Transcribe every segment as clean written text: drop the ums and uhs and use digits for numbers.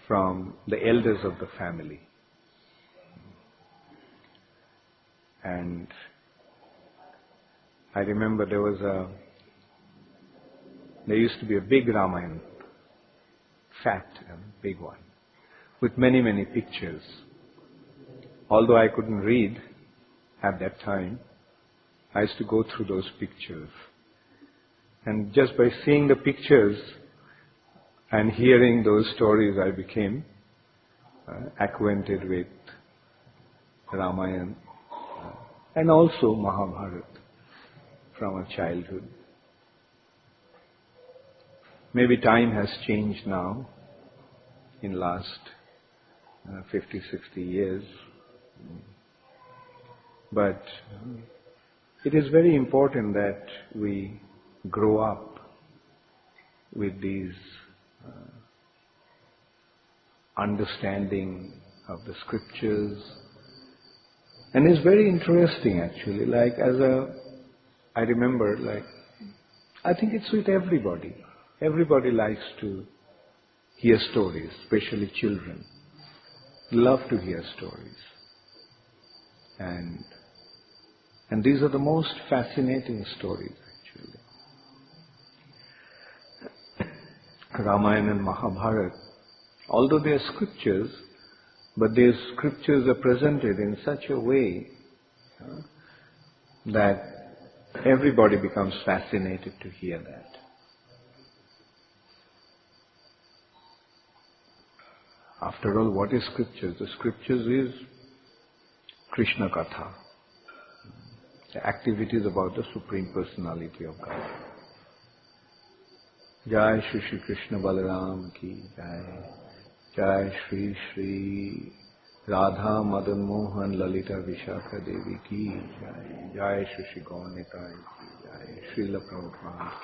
from the elders of the family. And I remember there used to be a big Ramayana, fat and big one, with many, many pictures. Although I couldn't read at that time, I used to go through those pictures. And just by seeing the pictures and hearing those stories, I became acquainted with Ramayana and also Mahabharata from a childhood. Maybe time has changed now in last 50, 60 years. But it is very important that we grow up with these understanding of the scriptures. And it's very interesting actually, I remember, I think it's with everybody. Everybody likes to hear stories, especially children. Love to hear stories. And these are the most fascinating stories actually. Ramayana and Mahabharata, although they are scriptures, but these scriptures are presented in such a way that everybody becomes fascinated to hear that. After all, what is scriptures? The scriptures is Krishna Katha, the activities about the Supreme Personality of God. Jai Shri Shri Krishna Balaram ki Jai. Jai Shri Shri Radha Madan Mohan Lalita Vishakha Devi ki Jai. Jai Shri Shri Gaunitai ki Jai. Srila Prabhupada ki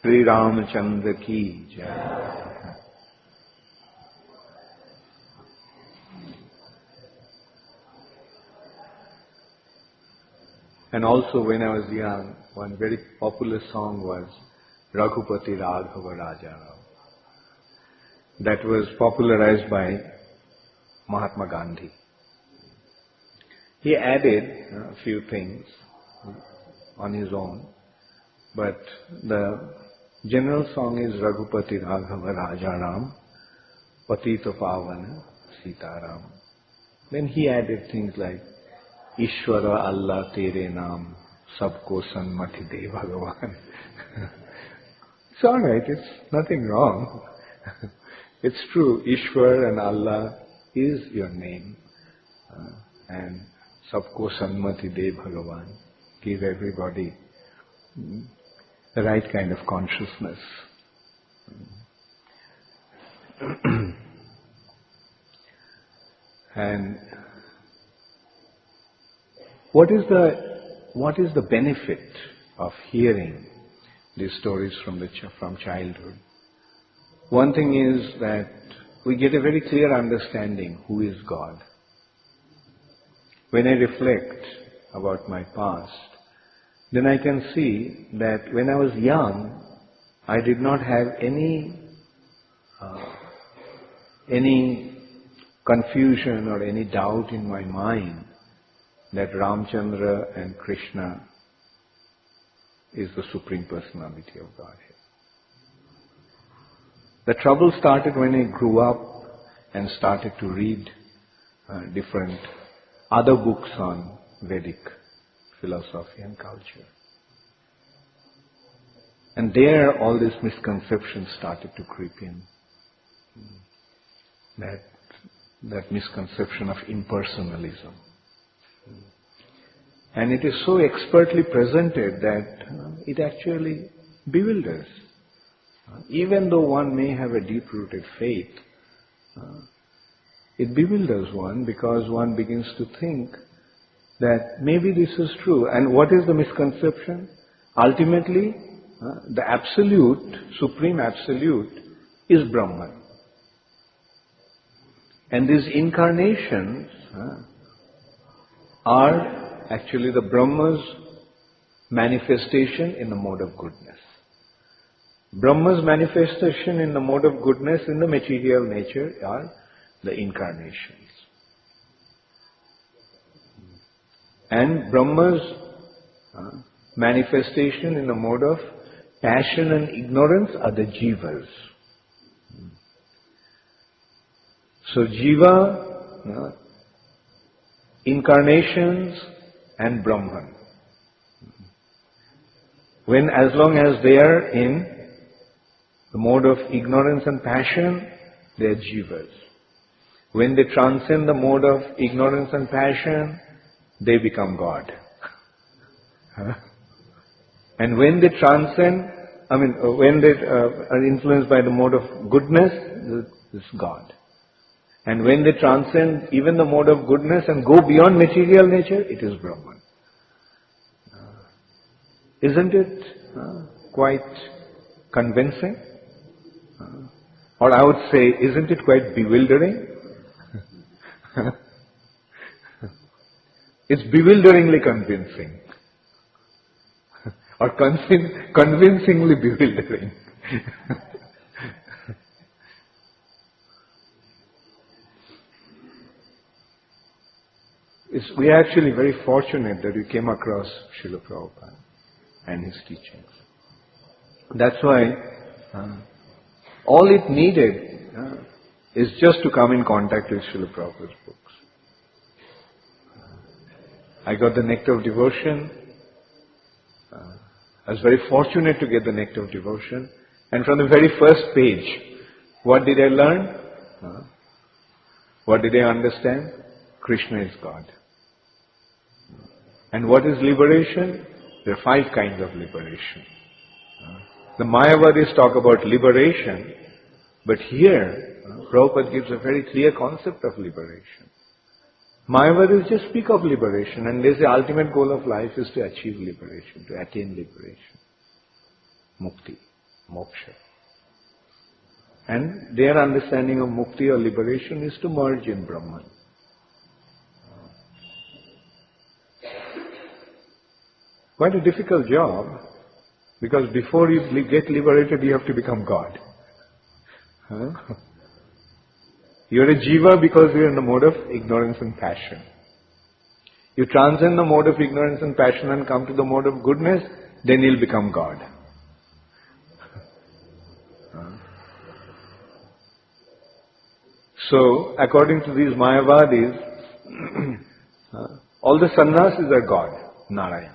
Sri Ramachandra ki Jai. And also when I was young, one very popular song was Raghupati Raghava Rajarao. That was popularized by Mahatma Gandhi. He added a few things on his own, but the general song is Raghupati Raghava Rajaram, Patita Pavana Sitaram. Then he added things like Ishwara Allah Tere Naam Sabko Sanmati De Bhagavan. It's alright, it's nothing wrong. It's true, Ishwar and Allah is your name. And Sabko Sanmati De Bhagavan. Give everybody the right kind of consciousness. And what is the benefit of hearing these stories from childhood? One thing is that we get a very clear understanding who is God. When I reflect about my past, then I can see that when I was young, I did not have any confusion or any doubt in my mind that Ramachandra and Krishna is the Supreme Personality of Godhead. The trouble started when I grew up and started to read different other books on Vedic philosophy and culture. And there all these misconceptions started to creep in. That misconception of impersonalism. And it is so expertly presented that it actually bewilders. Even though one may have a deep-rooted faith, it bewilders one because one begins to think that maybe this is true. And what is the misconception? Ultimately, the absolute, supreme absolute, is Brahman. And these incarnations are actually the Brahma's manifestation in the mode of goodness. Brahma's manifestation in the mode of goodness in the material nature are the incarnations. And Brahma's manifestation in the mode of passion and ignorance are the jivas. So jiva, incarnations and Brahman. As long as they are in the mode of ignorance and passion, they are jivas. When they transcend the mode of ignorance and passion, they become God. And when they transcend, when they are influenced by the mode of goodness, it's God. And when they transcend even the mode of goodness and go beyond material nature, it is Brahman. Isn't it quite convincing? Or I would say, isn't it quite bewildering? It's bewilderingly convincing. Or convincingly bewildering. We are actually very fortunate that we came across Srila Prabhupada and his teachings. That's why all it needed is just to come in contact with Srila Prabhupada's books. I got the Nectar of Devotion. I was very fortunate to get the Nectar of Devotion. And from the very first page, what did I learn? What did I understand? Krishna is God. And what is liberation? There are 5 kinds of liberation. The Mayavadis talk about liberation, but here Prabhupada gives a very clear concept of liberation. Mayavadis just speak of liberation and they say the ultimate goal of life is to achieve liberation, to attain liberation. Mukti, moksha. And their understanding of mukti or liberation is to merge in Brahman. Quite a difficult job, because before you get liberated, you have to become God. You're a jiva because you're in the mode of ignorance and passion. You transcend the mode of ignorance and passion and come to the mode of goodness, then you'll become God. So, according to these Mayavadis, all the sannyasis are God, Narayan.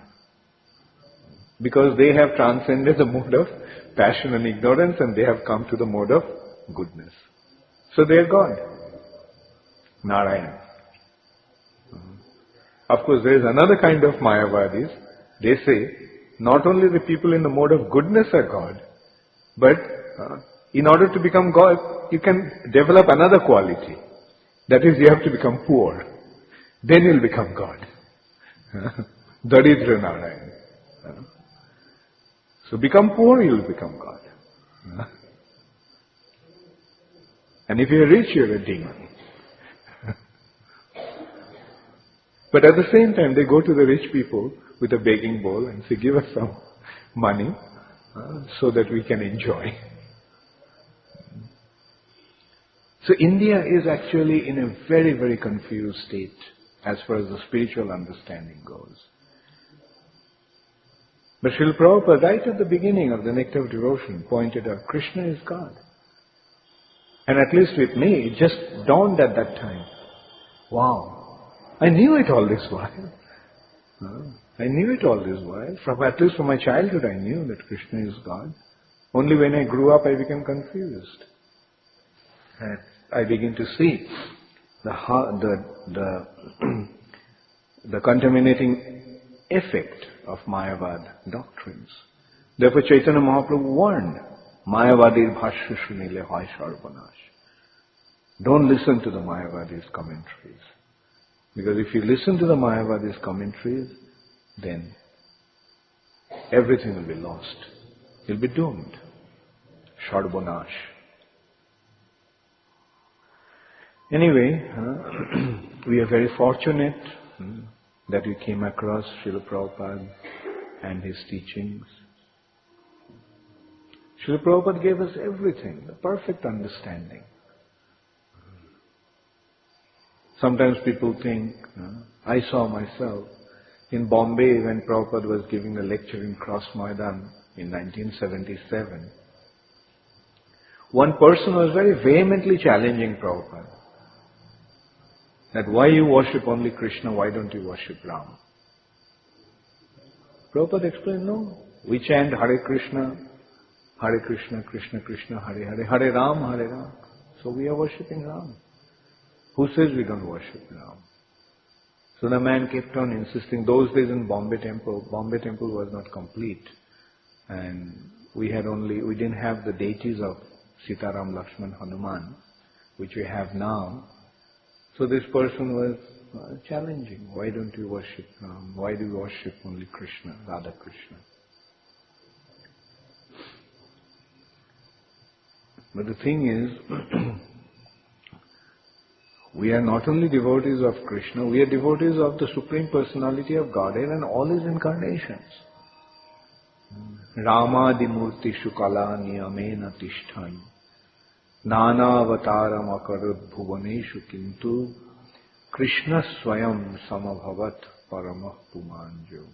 Because they have transcended the mode of passion and ignorance and they have come to the mode of goodness. So they are God, Narayan. Of course, there is another kind of Mayavadis. They say, not only the people in the mode of goodness are God, but in order to become God, you can develop another quality. That is, you have to become poor. Then you'll become God. Daridra Narayan. So become poor, you'll become God. And if you're rich, you're a demon. But at the same time, they go to the rich people with a begging bowl and say, give us some money so that we can enjoy. So India is actually in a very, very confused state as far as the spiritual understanding goes. But Srila Prabhupada, right at the beginning of the Nectar of Devotion, pointed out, Krishna is God. And at least with me, it just dawned at that time. Wow, I knew it all this while. I knew it all this while. At least from my childhood, I knew that Krishna is God. Only when I grew up, I became confused. And I begin to see the contaminating effect of Mayavad doctrines. Therefore Chaitanya Mahaprabhu warned, Mayavadi's bhashya shunile hoy sarvanash. Don't listen to the Mayavadi's commentaries. Because if you listen to the Mayavadi's commentaries, then everything will be lost. You'll be doomed. Sarvanash. Anyway, we are very fortunate that we came across Srila Prabhupada and his teachings. Srila Prabhupada gave us everything, the perfect understanding. Sometimes people think, I saw myself in Bombay when Prabhupada was giving a lecture in Cross Maidan in 1977. One person was very vehemently challenging Prabhupada. That why you worship only Krishna, why don't you worship Rama? Prabhupada explained, no, we chant Hare Krishna, Krishna Krishna, Hare Hare, Hare Ram. So we are worshipping Ram. Who says we don't worship Ram? So the man kept on insisting. Those days in Bombay temple was not complete. And we didn't have the deities of Sita, Lakshman, Hanuman, which we have now. So this person was challenging. Why don't you worship Ram? Why do you worship only Krishna, Radha Krishna? But the thing is, we are not only devotees of Krishna, we are devotees of the Supreme Personality of Godhead and all His incarnations. Ramadi murti shukala niyamena tishthai nana avataram akarud bhuvaneshu kintu Krishna swayam samabhavat paramah pumanjo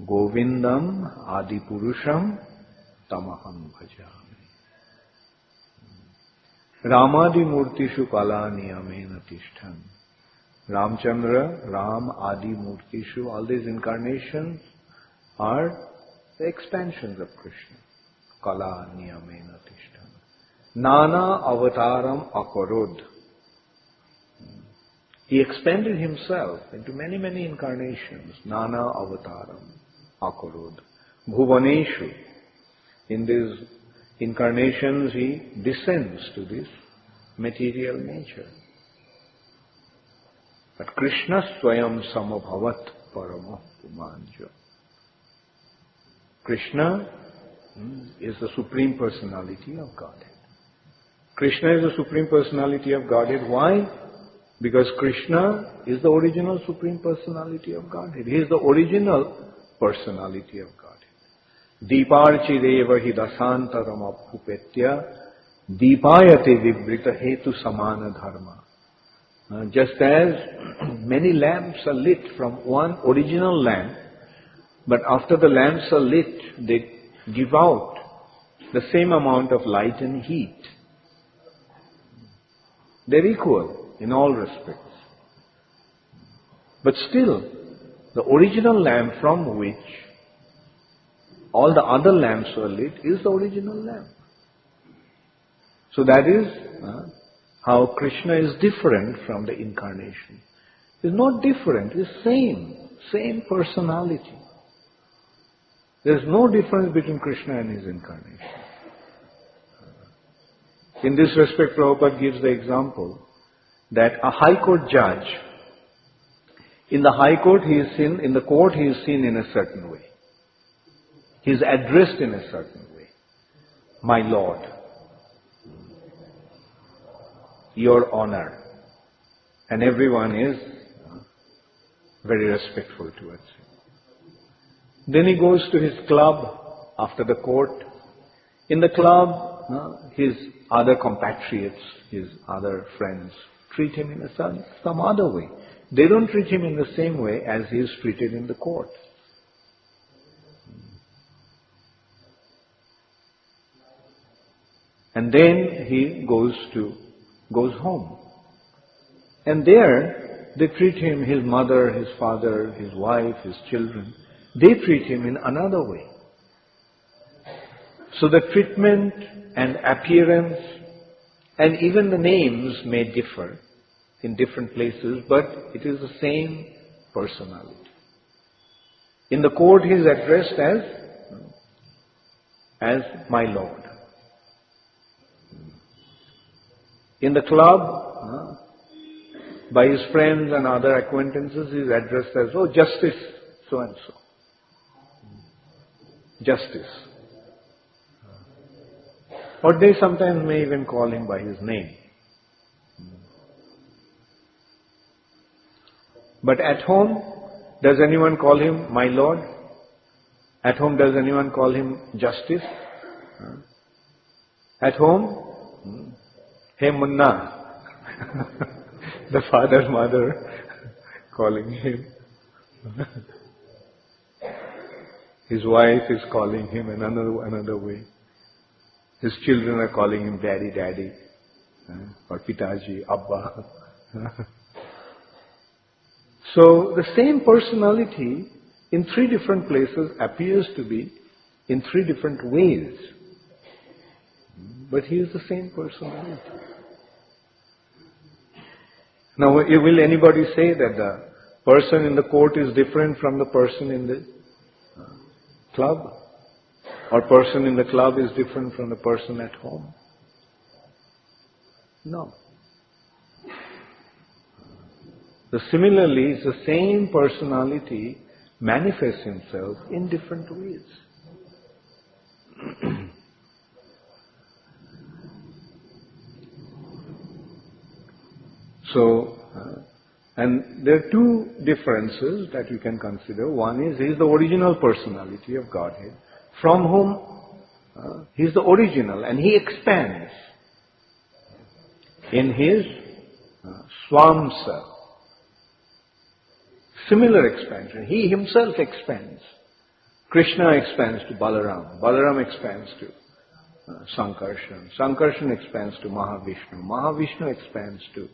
Govindam adipurusham tamaham bhajami. Ramadi murtishu kala niyamena tishtham. Ramachandra, Ram, Adi Murtishu, all these incarnations are the expansions of Krishna. Kala niyamena tishtham. Nana avataram akarod. He expanded himself into many, many incarnations. Nana avataram akarod. Bhuvaneshu. In these incarnations he descends to this material nature. But Krishna swayam samabhavat paramah pumanjo. Krishna is the Supreme Personality of Godhead. Krishna is the Supreme Personality of Godhead. Why? Because Krishna is the original Supreme Personality of Godhead. He is the original Personality of Godhead. Deeparchi deva hi dasantaram apupetya deepayate vibrita hetu samana dharma. Just as many lamps are lit from one original lamp, but after the lamps are lit, they give out the same amount of light and heat. They're equal in all respects. But still, the original lamp from which all the other lamps were lit is the original lamp. So that is how Krishna is different from the incarnation. He's not different, he's same personality. There's no difference between Krishna and his incarnation. In this respect, Prabhupada gives the example that a high court judge, in the high court in the court he is seen in a certain way. He is addressed in a certain way. My Lord, Your Honor. And everyone is very respectful towards him. Then he goes to his club after the court. In the club, his other compatriots, his other friends, treat him in some other way. They don't treat him in the same way as he is treated in the court. And then he goes home. And there, they treat him, his mother, his father, his wife, his children, they treat him in another way. So the treatment and appearance and even the names may differ in different places, but it is the same personality. In the court he is addressed as my Lord. In the club, by his friends and other acquaintances, he is addressed as, oh, Justice, so and so. Justice. Or they sometimes may even call him by his name. But at home, does anyone call him my Lord? At home, does anyone call him Justice? At home, hey Munna, the father, mother calling him. His wife is calling him another way. His children are calling him daddy, daddy, or pitaji, abba. So the same personality in three different places appears to be in three different ways. But he is the same personality. Now, will anybody say that the person in the court is different from the person in the club? Or person in the club is different from the person at home? No. So similarly, it's the same personality manifests himself in different ways. So, and there are two differences that we can consider. One is, he is the original personality of Godhead, from whom he is the original, and he expands in his Swamsa. Similar expansion. He himself expands. Krishna expands to Balaram. Balaram expands to Sankarshan. Sankarshan expands to Mahavishnu. Mahavishnu expands to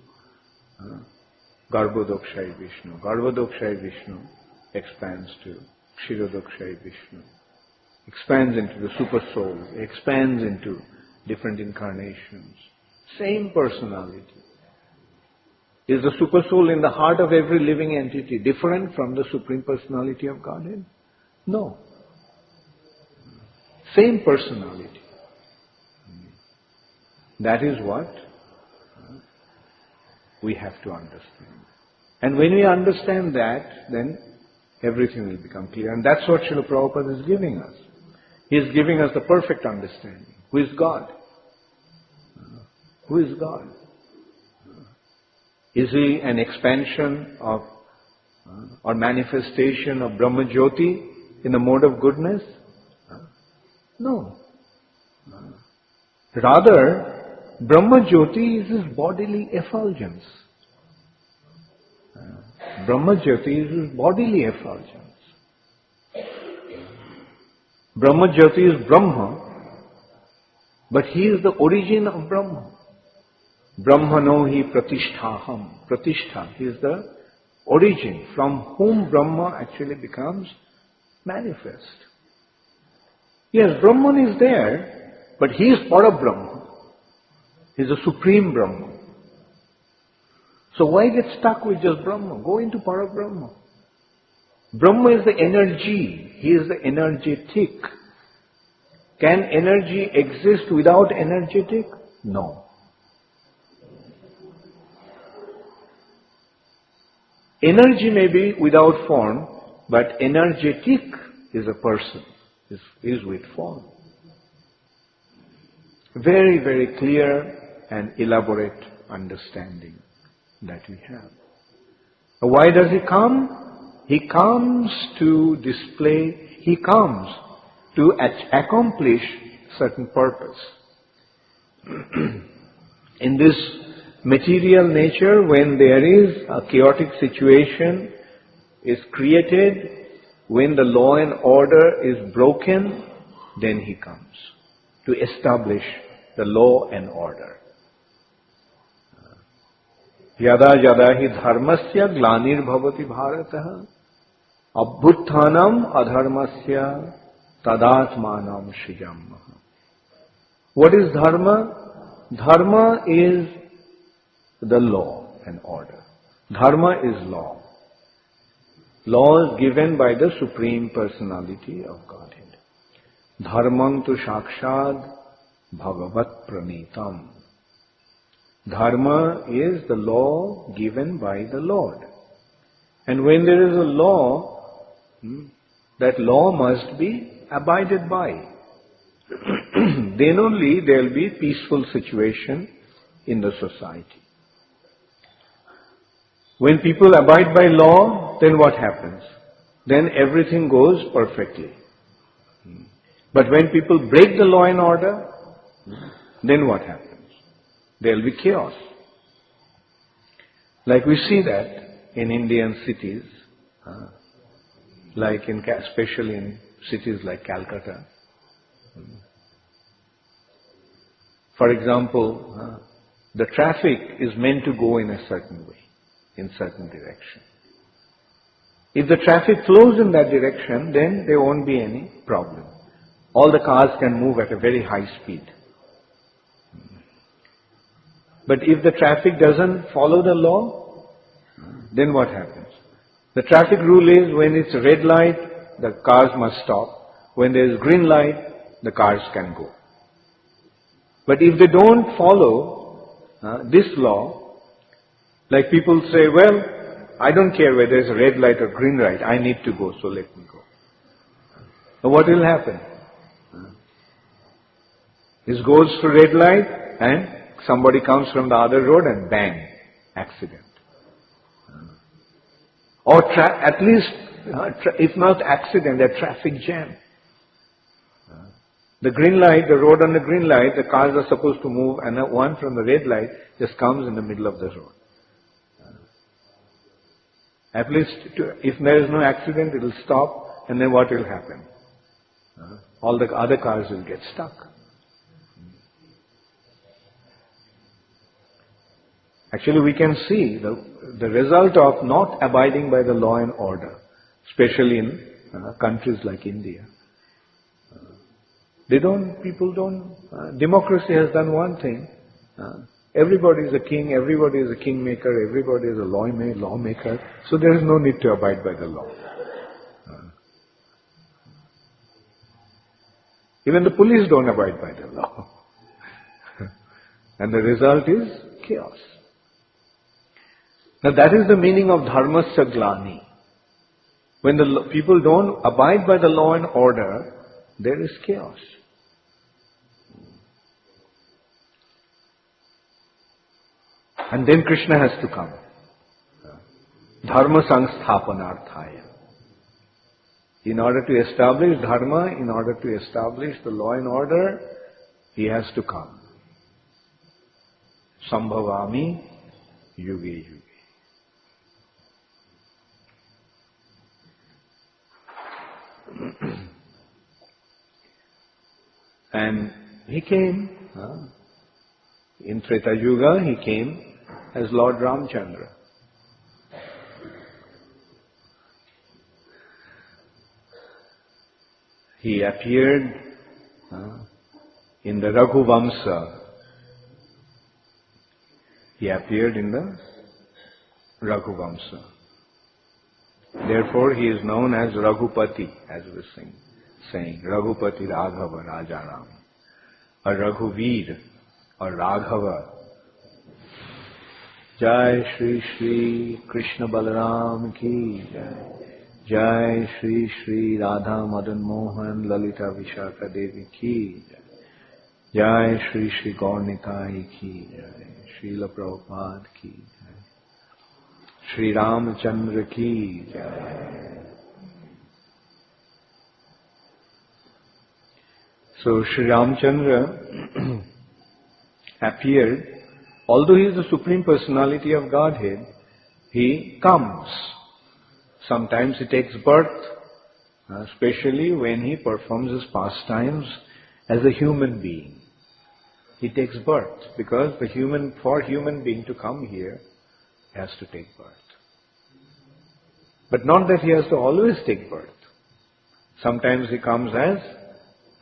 Garbhodakshayi Vishnu. Garbhodakshayi Vishnu expands to Kshirodakshayi Vishnu. Expands into the super soul. Expands into different incarnations. Same personality. Is the super soul in the heart of every living entity different from the Supreme Personality of Godhead? No. Same personality. That is what we have to understand. And when we understand that, then everything will become clear. And that's what Srila Prabhupada is giving us. He is giving us the perfect understanding. Who is God? Who is God? Is he an expansion of or manifestation of Brahma Jyoti in the mode of goodness? No. Rather, Brahma Jyoti is his bodily effulgence. Brahma Jyoti is his bodily effulgence. Brahma Jyoti is Brahma, but he is the origin of Brahma. Brahmano hi pratisthaham. Pratishtha, he is the origin from whom Brahma actually becomes manifest. Yes, Brahman is there, but he is part of Brahma. He is the supreme Brahma. So why get stuck with just Brahma? Go into para Brahma. Brahma is the energy. He is the energetic. Can energy exist without energetic? No. Energy may be without form, but energetic is a person, is with form. Very, very clear and elaborate understanding that we have. Why does he come? He comes to display, he comes to accomplish certain purpose. In this material nature, when there is a chaotic situation is created, when the law and order is broken, then he comes to establish the law and order. Yada yada hi dharmasya glanir bhavati bharatah abhuttanam adharmasya tadatmanam shrijam. What is dharma? Dharma is the law and order. Dharma is law. Law is given by the Supreme Personality of Godhead. Dharmam tu shakshad bhagavat pranitam. Dharma is the law given by the Lord. And when there is a law, that law must be abided by. Then only there will be peaceful situation in the society. When people abide by law, then what happens? Then everything goes perfectly. But when people break the law and order, then what happens? There will be chaos. Like we see that in Indian cities, especially in cities like Calcutta. For example, the traffic is meant to go in a certain way, in certain direction. If the traffic flows in that direction, then there won't be any problem. All the cars can move at a very high speed. But if the traffic doesn't follow the law, then what happens? The traffic rule is when it's a red light, the cars must stop. When there is green light, the cars can go. But if they don't follow this law, like people say, well, I don't care whether it's a red light or green light, I need to go, so let me go. Now what will happen? This goes to red light and somebody comes from the other road and bang, accident. Or at least, if not accident, a traffic jam. The green light, the road on the green light, the cars are supposed to move, and one from the red light just comes in the middle of the road. At least, if there is no accident, it will stop, and then what will happen? All the other cars will get stuck. Actually, we can see the result of not abiding by the law and order, especially in countries like India. Democracy has done one thing. Everybody is a king, everybody is a kingmaker, everybody is a lawmaker, so there is no need to abide by the law. Even the police don't abide by the law. And the result is chaos. Now that is the meaning of dharmasya glani. When the people don't abide by the law and order, there is chaos. And then Krishna has to come. Dharma samsthapanarthaya. In order to establish dharma, in order to establish the law and order, he has to come. Sambhavami yuge yuge. And he came, in Treta-yuga, he came as Lord Ramachandra. He appeared in the Raghuvamsa. He appeared in the Raghuvamsa. Therefore, he is known as Raghupati, as we sing. Saying Raghupati Raghava Rajanam, or Raghuveer, or Raghava. Jai Shri Shri Krishna Balaram ki Jai. Jai Shri Shri Radha Madan Mohan Lalita Vishaka Devi ki Jai. Jai Shri Shri Gaurnitai ki Jai. Srila Prabhupada ki Jai. Shri Ramachandra ki Jai. So Sri Ramachandra appeared, although he is the Supreme Personality of Godhead, he comes. Sometimes he takes birth, especially when he performs his pastimes as a human being. He takes birth because for human being to come here, he has to take birth. But not that he has to always take birth. Sometimes he comes as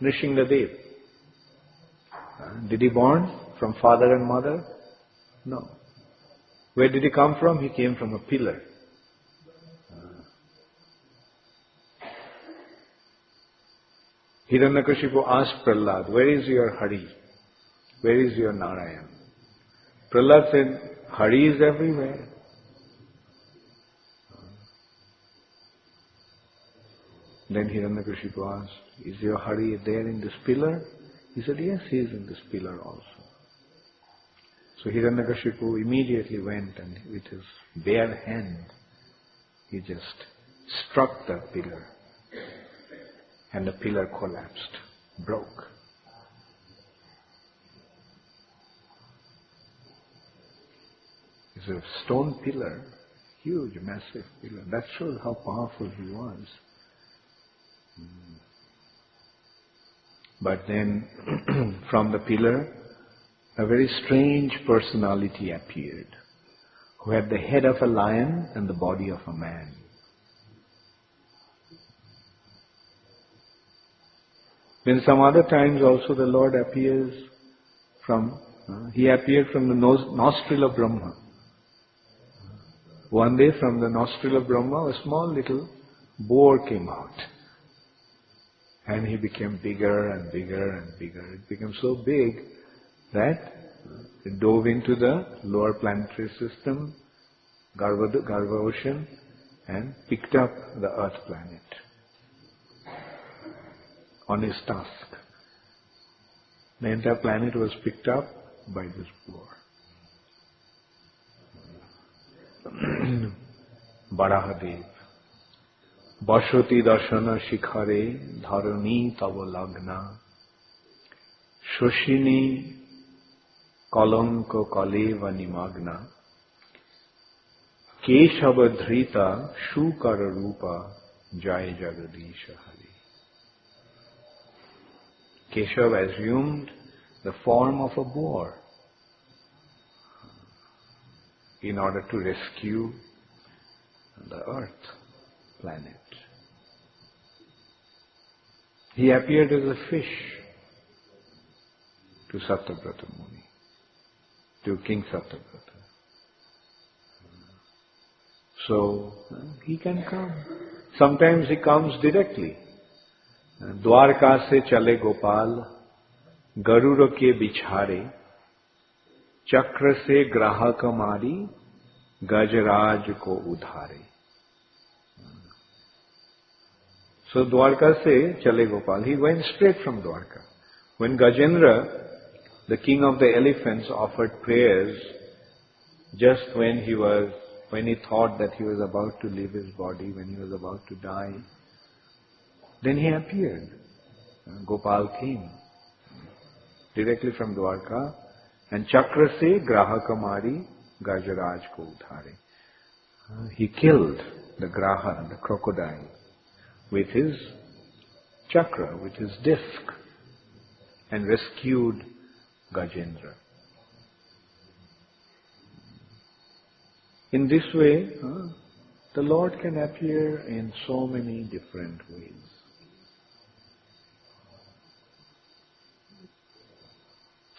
Nrsimhadev. Did he born from father and mother? No. Where did he come from? He came from a pillar. Hiranyakashipu asked Prahlad, where is your Hari? Where is your Narayan? Prahlad said, Hari is everywhere. Then Hiranyakashipu asked, is your Hari there in this pillar? He said, yes, he is in this pillar also. So Hiranyakashipu immediately went and with his bare hand, he just struck the pillar. And the pillar collapsed, broke. It's a stone pillar, huge, massive pillar. That shows how powerful he was. But then, from the pillar, a very strange personality appeared, who had the head of a lion and the body of a man. Then some other times also the Lord appears he appeared from the nostril of Brahma. One day from the nostril of Brahma, a small little boar came out. And he became bigger and bigger and bigger. It became so big that it dove into the lower planetary system, Garva ocean, and picked up the earth planet on his tusk. The entire planet was picked up by this boar. Barahadev. Bashoti dashana shikhare dharani tava lagna shoshini kalanko kaleva nimagna keshava dhrita shukara rupa jai jagadisha Hare. Keshava assumed the form of a boar in order to rescue the earth planet. He appeared as a fish to Satyavrata Muni, to King Satyavrata. So, he can come. Sometimes he comes directly. Dwarka se chale Gopal, Garura ke bichhare, Chakra se grahaka mari, Gajaraj ko udhare. So Dwarka se chale Gopal. He went straight from Dwarka. When Gajendra, the king of the elephants, offered prayers, just when he thought that he was about to leave his body, when he was about to die, then he appeared. Gopal came directly from Dwarka, and Chakra se grahaka mari, Gajaraj ko udhare. He killed the graha, the crocodile, with his chakra, with his disc, and rescued Gajendra. In this way, the Lord can appear in so many different ways.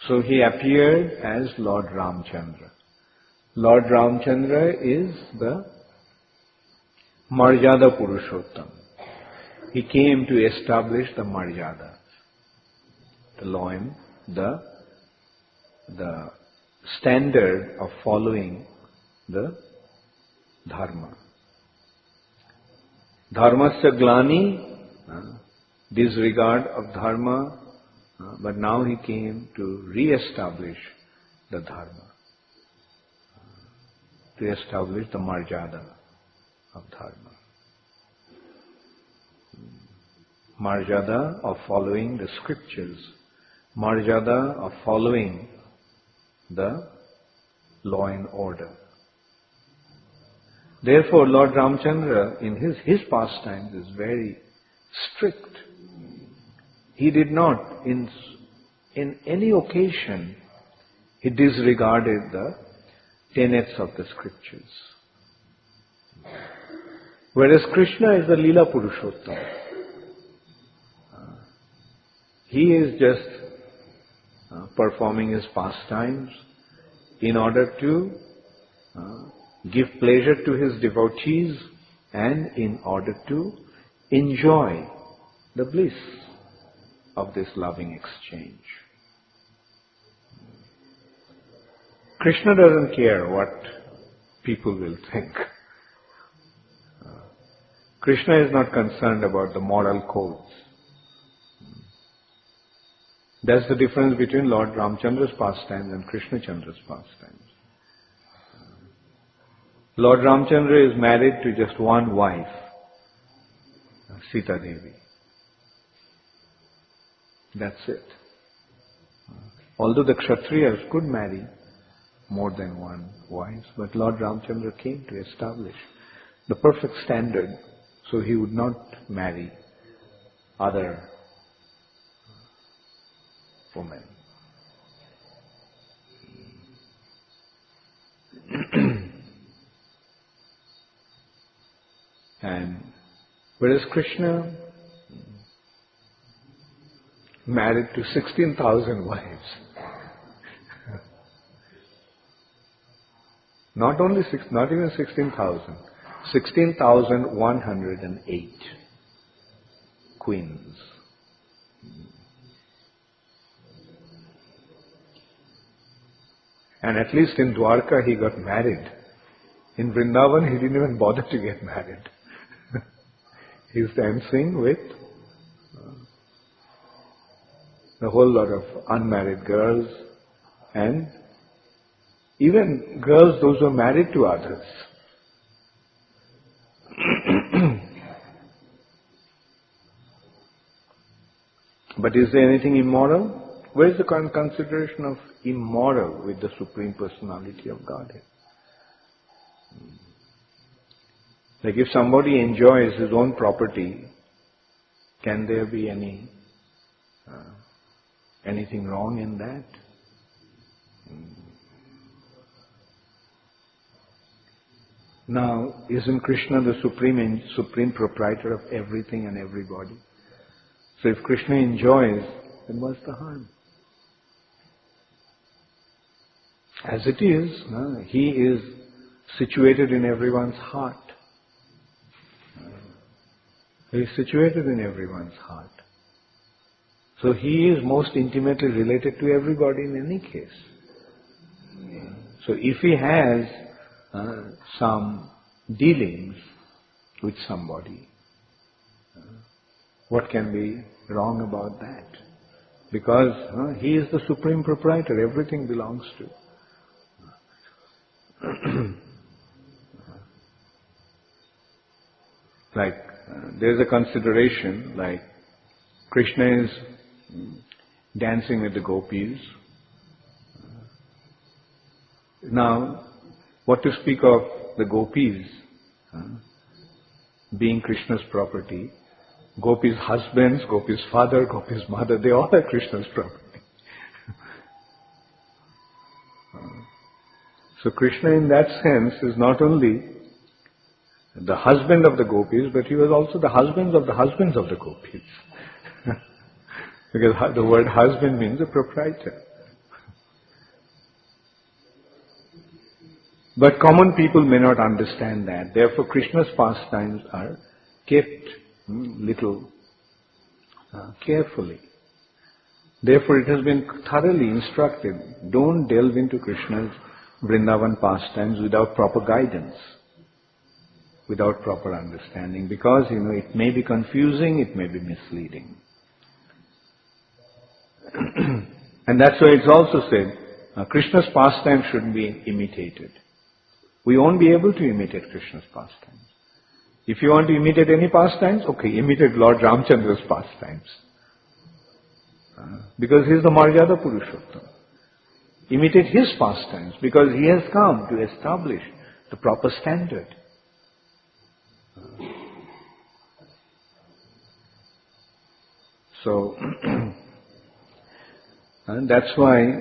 So he appeared as Lord Ramachandra. Lord Ramachandra is the Marjada Purushottam. He came to establish the Marjada, the law, the standard of following the Dharma. Dharmasya glani, disregard of Dharma, but now he came to re-establish the Dharma, to establish the Marjada of Dharma. Marjada of following the scriptures, Marjada of following the law and order. Therefore, Lord Ramachandra, in his pastimes, is very strict. He did not, in any occasion, he disregarded the tenets of the scriptures. Whereas Krishna is the Leela Purushottam. He is just performing his pastimes in order to give pleasure to his devotees and in order to enjoy the bliss of this loving exchange. Krishna doesn't care what people will think. Krishna is not concerned about the moral codes. That's the difference between Lord Ramachandra's pastimes and Krishna Chandra's pastimes. Lord Ramachandra is married to just one wife, Sita Devi. That's it. Although the Kshatriyas could marry more than one wife, but Lord Ramachandra came to establish the perfect standard, so he would not marry other women. And whereas Krishna married to 16,000 wives. Not even 16,000, 16,108 queens. And at least in Dwarka he got married. In Vrindavan he didn't even bother to get married. He's dancing with a whole lot of unmarried girls and even girls, those who are married to others. But is there anything immoral? Where is the consideration of immoral with the Supreme Personality of Godhead? Like if somebody enjoys his own property, can there be anything wrong in that? Now, isn't Krishna the supreme proprietor of everything and everybody? So if Krishna enjoys, then what's the harm? As it is, he is situated in everyone's heart. He is situated in everyone's heart. So he is most intimately related to everybody in any case. So if he has some dealings with somebody, what can be wrong about that? Because he is the supreme proprietor, everything belongs to. Like there's a consideration, like Krishna is dancing with the gopis. Now, what to speak of the gopis being Krishna's property? Gopis' husbands, Gopis' father, Gopis' mother, they all are Krishna's property. So Krishna in that sense is not only the husband of the gopis, but he was also the husband of the husbands of the gopis. Because the word husband means a proprietor. But common people may not understand that. Therefore Krishna's pastimes are kept little carefully. Therefore it has been thoroughly instructed, don't delve into Krishna's Vrindavan pastimes without proper guidance, without proper understanding, because it may be confusing, it may be misleading. And that's why it's also said, Krishna's pastimes shouldn't be imitated. We won't be able to imitate Krishna's pastimes. If you want to imitate any pastimes, okay, imitate Lord Ramachandra's pastimes. Because he is the Maryada Purushottam. Imitate his pastimes, because he has come to establish the proper standard. So, and that's why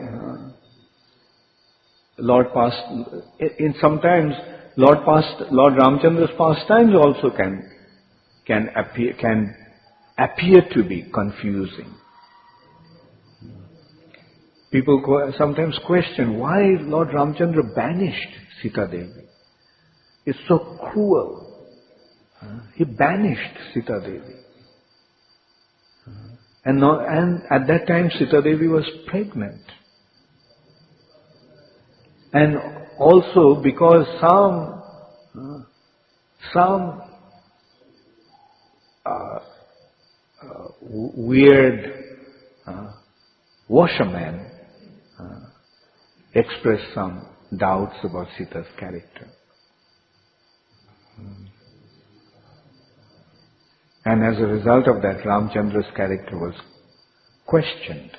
sometimes Lord Ramachandra's pastimes also can appear to be confusing. People sometimes question why Lord Ramachandra banished Sita Devi. It's so cruel. He banished Sita Devi. And at that time Sita Devi was pregnant. And also because some weird washerman expressed some doubts about Sita's character. And as a result of that, Ramachandra's character was questioned.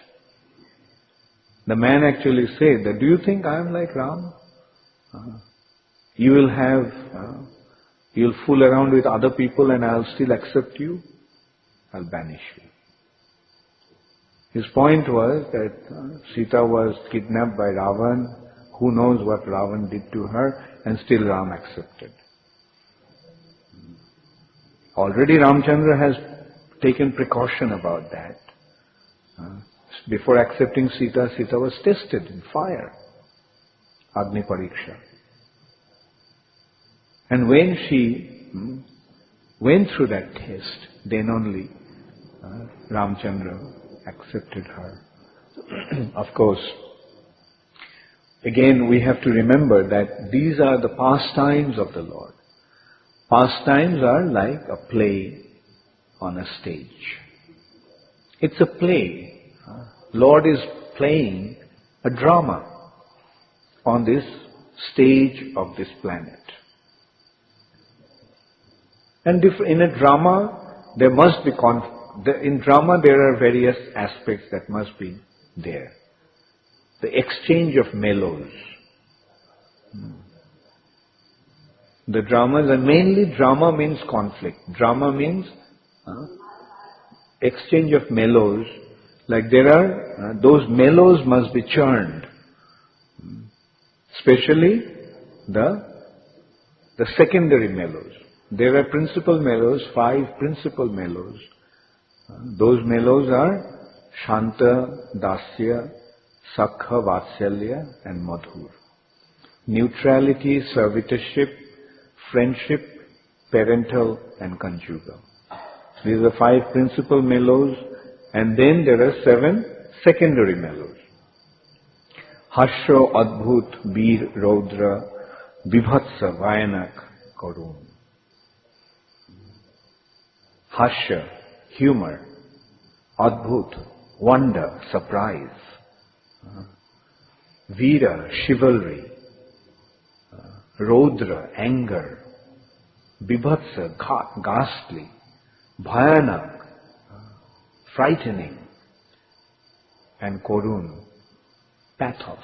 The man actually said that, do you think I am like Ram? You'll fool around with other people and I'll still accept you? I'll banish you. His point was that Sita was kidnapped by Ravana. Who knows what Ravana did to her, and still Ram accepted. Already Ramachandra has taken precaution about that. Before accepting Sita, Sita was tested in fire. Agni Pariksha. And when she went through that test, then only Ramachandra accepted her. Of course, again we have to remember that these are the pastimes of the Lord. Pastimes are like a play on a stage. It's a play. Lord is playing a drama on this stage of this planet. And in a drama, there must be in drama there are various aspects that must be there. The exchange of mellows. The dramas, and mainly drama means conflict. Drama means exchange of mellows. Like there are, those mellows must be churned. Especially the secondary mellows. There are principal mellows, 5 principal mellows. Those mellows are Shanta, Dasya, Sakha, Vatsalya and Madhur. Neutrality, servitorship, friendship, parental and conjugal. These are 5 principal mellows, and then there are 7 secondary mellows. Harsha, Adbhut, Bir, Raudra, Bibhatsa, Vayanak, Karun. Harsha, humor. Adbhut, wonder, surprise. Veera, chivalry. Raudra, anger. Bibhatsa, ghastly. Bhayanak, frightening. And Karun, pathos.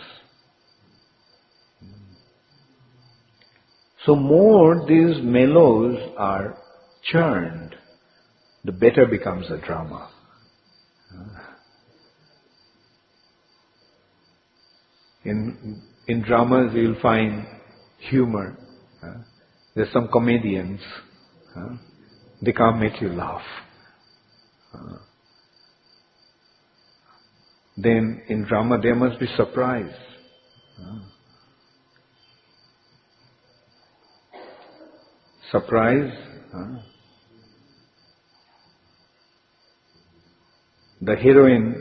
So more these mellows are churned, the better becomes a drama. In dramas you'll find humor. There's some comedians. They can't make you laugh. Then in drama there must be surprise. Surprise. The heroine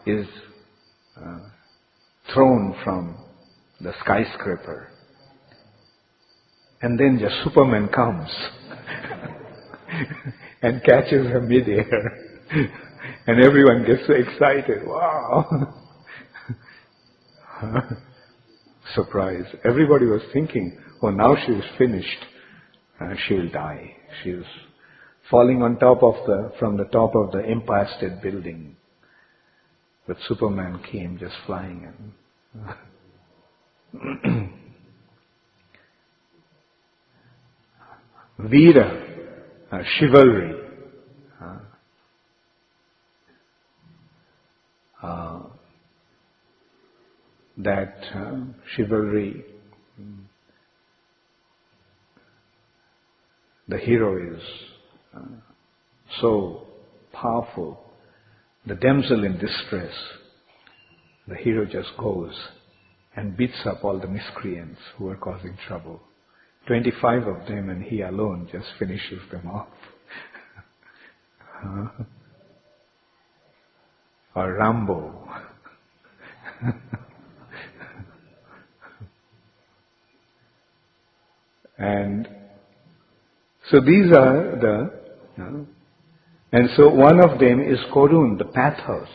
is thrown from the skyscraper, and then just Superman comes and catches her midair, and everyone gets so excited. Wow! Surprise! Everybody was thinking, "Oh, now she is finished. She will die. She is falling on from the top of the Empire State Building." But Superman came just flying in. Veera, chivalry. That chivalry, the hero is so powerful. The damsel in distress, the hero just goes and beats up all the miscreants who are causing trouble. 25 of them, and he alone just finishes them off. Or Rambo. And so these are the... and so one of them is Karun, the pathos.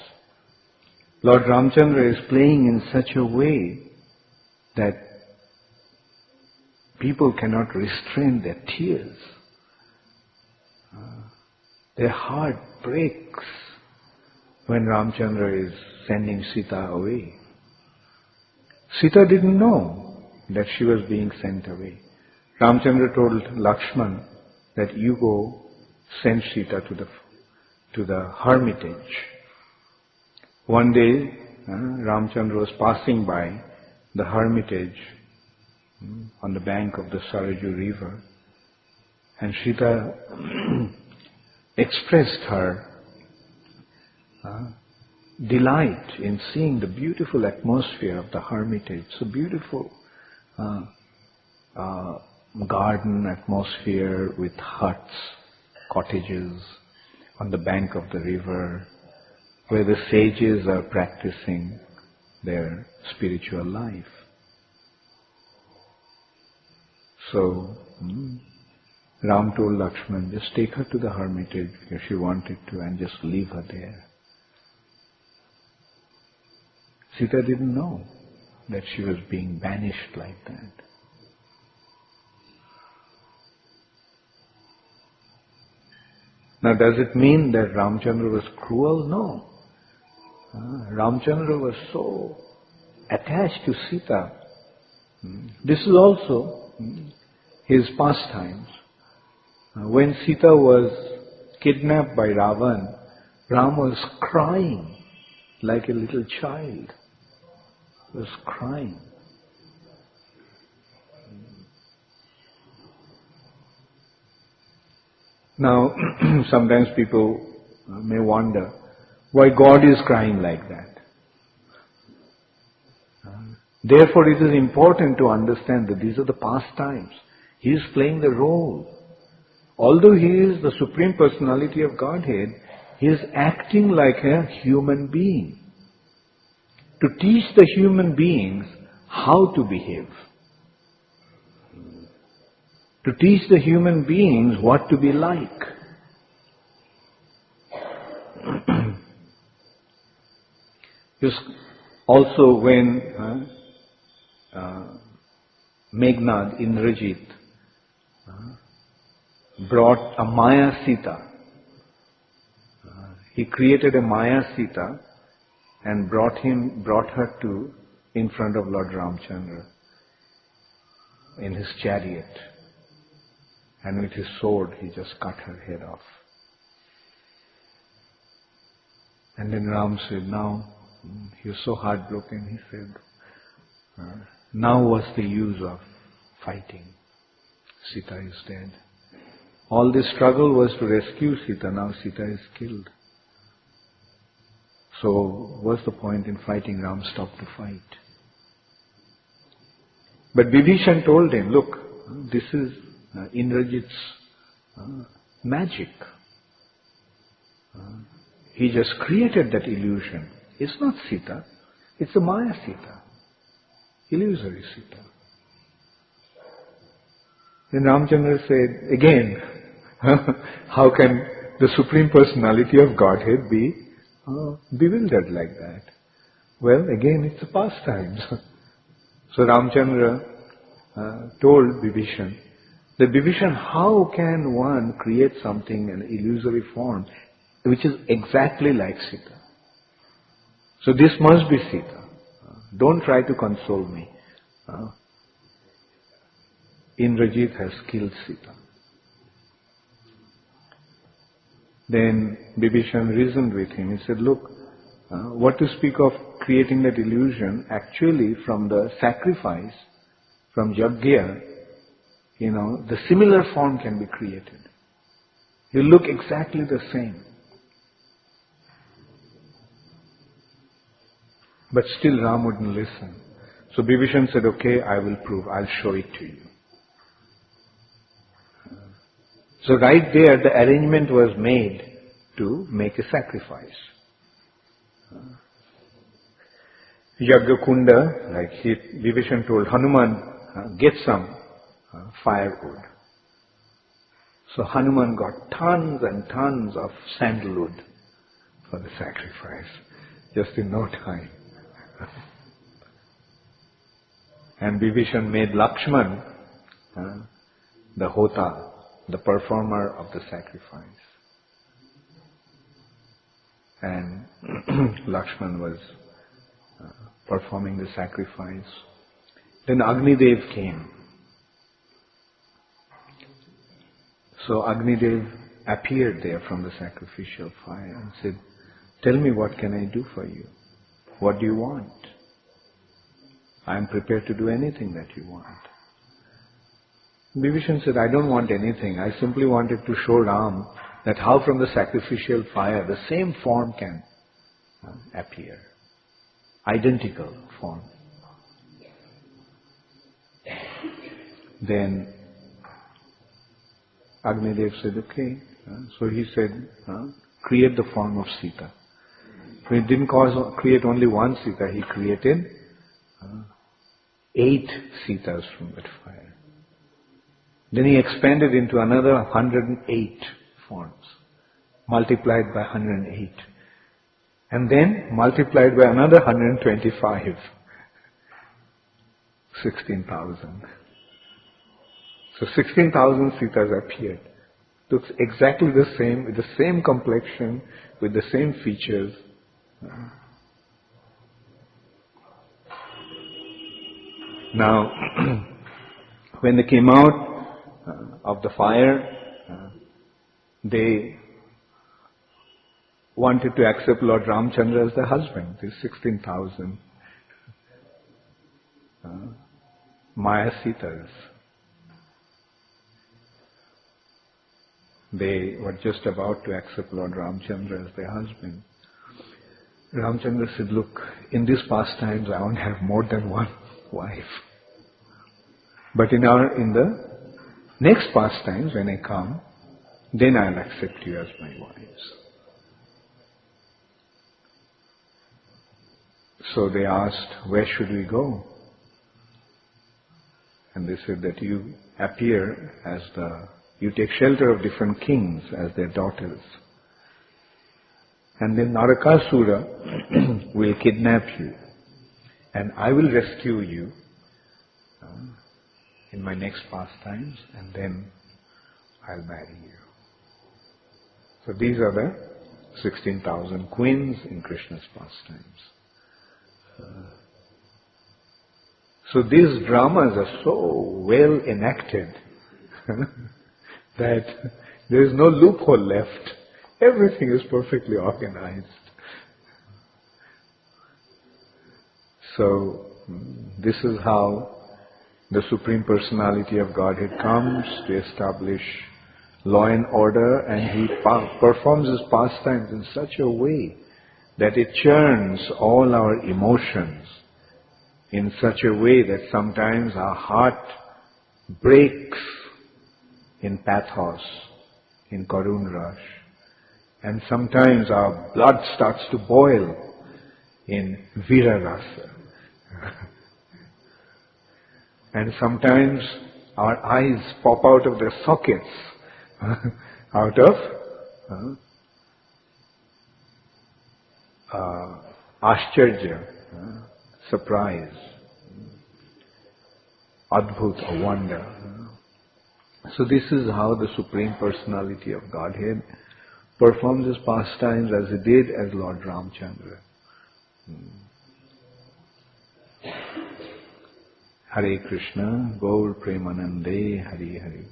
Lord Ramachandra is playing in such a way that people cannot restrain their tears. Their heart breaks when Ramachandra is sending Sita away. Sita didn't know that she was being sent away. Ramachandra told Lakshman that you go send Sita to the hermitage. One day, Ramachandra was passing by the hermitage on the bank of the Saraju river, and Sita expressed her delight in seeing the beautiful atmosphere of the hermitage, so beautiful garden atmosphere with huts, cottages on the bank of the river where the sages are practicing their spiritual life. So, Ram told Lakshman, just take her to the hermitage because she wanted to, and just leave her there. Sita didn't know that she was being banished like that. Now, does it mean that Ramachandra was cruel? No. Ramachandra was so attached to Sita. This is also his pastimes. When Sita was kidnapped by Ravana, Ram was crying like a little child. He was crying. Now, sometimes people may wonder why God is crying like that. Therefore, it is important to understand that these are the pastimes. He is playing the role. Although He is the Supreme Personality of Godhead, He is acting like a human being to teach the human beings how to behave, to teach the human beings what to be like. Also when Meghnad, Indrajit, brought a Maya Sita, he created a Maya Sita and brought her in front of Lord Ramachandra in his chariot. And with his sword, he just cut her head off. And then Ram said, now, he was so heartbroken, he said, now what's the use of fighting? Sita is dead. All this struggle was to rescue Sita, now Sita is killed. So, what's the point in fighting? Ram stopped to fight. But Vibhishan told him, look, this is Indrajit's magic. He just created that illusion. It's not Sita, it's a Maya Sita, illusory Sita. Then Ramachandra said, again, how can the Supreme Personality of Godhead be bewildered like that? Well, again, it's a pastime. So Ramachandra told Vibhishan, that Vibhishan, how can one create something in an illusory form which is exactly like Sita? So this must be Sita. Don't try to console me. Indrajit has killed Sita. Then Vibhishan reasoned with him. He said, look, what to speak of creating that illusion, actually from the sacrifice, from Yajna, the similar form can be created. You look exactly the same. But still Ram wouldn't listen. So Vibhishan said, okay, I will prove, I'll show it to you. So right there the arrangement was made to make a sacrifice. Yajna Kunda, like Vibhishan told Hanuman, get some firewood. So Hanuman got tons and tons of sandalwood for the sacrifice, just in no time. And Vibhishan made Lakshman the hota, the performer of the sacrifice. and Lakshman was performing the sacrifice. Then Agni Dev came. So Agni Dev appeared there from the sacrificial fire and said, "Tell me, what can I do for you? What do you want? I am prepared to do anything that you want." Vibhishan said, "I don't want anything. I simply wanted to show Ram that how from the sacrificial fire the same form can appear. Identical form." Then Agni Dev said, "Okay." So he said, "Create the form of Sita." So he didn't create only one Sita, he created 8 Sitas from that fire. Then he expanded into another 108 forms, multiplied by 108. And then multiplied by another 125, 16,000. So 16,000 Sitas appeared. Looks exactly the same, with the same complexion, with the same features. Now, when they came out of the fire, they wanted to accept Lord Ramachandra as their husband, these 16,000 Maya Sitas. They were just about to accept Lord Ramachandra as their husband. Ramachandra said, "Look, in these pastimes I won't have more than one wife. But in the next pastimes, when I come, then I'll accept you as my wives." So they asked, "Where should we go?" And they said that you appear as you take shelter of different kings as their daughters. And then Narakasura will kidnap you. And I will rescue you in my next pastimes, and then I'll marry you. So these are the 16,000 queens in Krishna's pastimes. So these dramas are so well enacted that there is no loophole left. Everything is perfectly organized. So this is how the Supreme Personality of Godhead comes to establish law and order, and He performs His pastimes in such a way that it churns all our emotions in such a way that sometimes our heart breaks in pathos, in Karun Rash, and sometimes our blood starts to boil in Vira Rasa. And sometimes our eyes pop out of their sockets out of Ashcharya, surprise, Adbhut, a wonder. So this is how the Supreme Personality of Godhead performs His pastimes as He did as Lord Ramachandra. Hare Krishna, Gaur Premanande, Hare Hare.